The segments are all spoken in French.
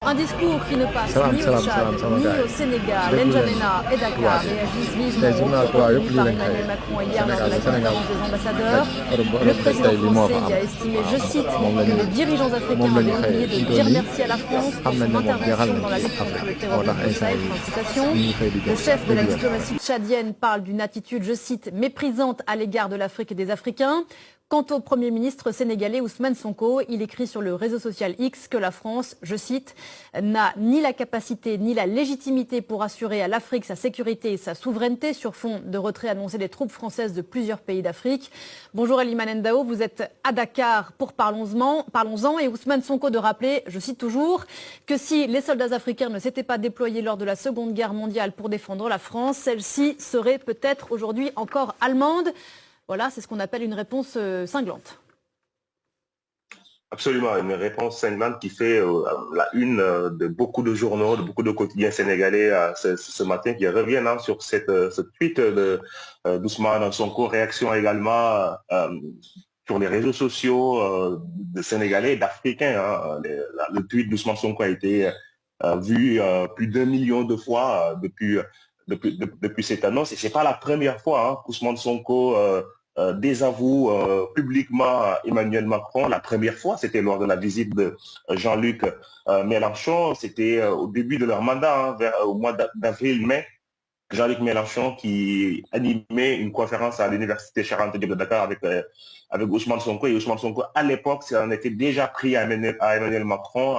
Un discours qui ne passe ni au Tchad, ni au Sénégal. N'Djamena et Dakar réagissent vivement aux propos tenus par Emmanuel Macron hier lors de la conférence des ambassadeurs. Le président français y a estimé, je cite, que les dirigeants africains avaient oublié de dire merci à la France pour son intervention dans la lutte contre le terrorisme au Sahel. Fin de citation. Le chef de la diplomatie tchadienne parle d'une attitude, je cite, méprisante à l'égard de l'Afrique et des Africains. Quant au Premier ministre sénégalais Ousmane Sonko, il écrit sur le réseau social X que la France, je cite, n'a ni la capacité ni la légitimité pour assurer à l'Afrique sa sécurité et sa souveraineté sur fond de retrait annoncé des troupes françaises de plusieurs pays d'Afrique. Bonjour Elimane Ndao, vous êtes à Dakar pour Parlons-en et Ousmane Sonko de rappeler, je cite toujours, que si les soldats africains ne s'étaient pas déployés lors de la Seconde Guerre mondiale pour défendre la France, celle-ci serait peut-être aujourd'hui encore allemande. Voilà, c'est ce qu'on appelle une réponse cinglante. Absolument, une réponse cinglante qui fait la une de beaucoup de journaux, de beaucoup de quotidiens sénégalais ce matin, qui reviennent sur ce tweet d'Ousmane Sonko, réaction également sur les réseaux sociaux de Sénégalais et d'Africains. Le tweet d'Ousmane Sonko a été vu plus d'1 million de fois depuis cette annonce. Et c'est pas la première fois qu'Ousmane Sonko désavoue publiquement Emmanuel Macron. La première fois, c'était lors de la visite de Jean-Luc Mélenchon. C'était au début de leur mandat, au mois d'avril-mai. Jean-Luc Mélenchon qui animait une conférence à l'université Cheikh Anta Diop de Dakar avec Ousmane Sonko. Et Ousmane Sonko, à l'époque, ça en était déjà pris à Emmanuel Macron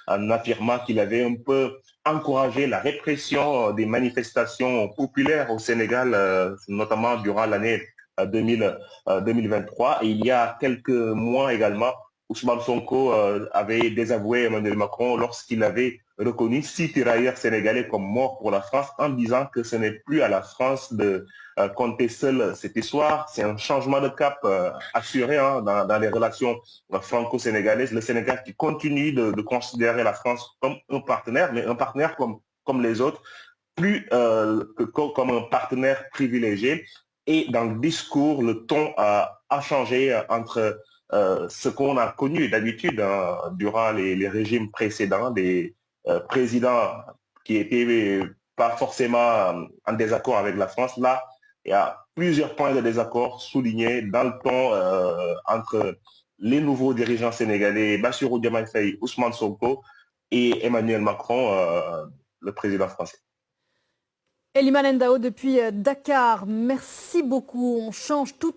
en affirmant qu'il avait un peu encouragé la répression des manifestations populaires au Sénégal, notamment durant l'année 2023. Et il y a quelques mois également, Ousmane Sonko avait désavoué Emmanuel Macron lorsqu'il avait reconnu 6 tirailleurs sénégalais comme morts pour la France, en disant que ce n'est plus à la France de compter seule cette histoire. C'est un changement de cap assuré dans les relations franco-sénégalaises. Le Sénégal qui continue de considérer la France comme un partenaire, mais un partenaire comme les autres, plus comme un partenaire privilégié. Et dans le discours, le ton a changé entre ce qu'on a connu d'habitude durant les régimes précédents, des présidents qui étaient pas forcément en désaccord avec la France. Là, il y a plusieurs points de désaccord soulignés dans le ton entre les nouveaux dirigeants sénégalais, Bassirou Diomaye Faye, Ousmane Sonko et Emmanuel Macron, le président français. Elimane Ndao depuis Dakar, merci beaucoup. On change tout à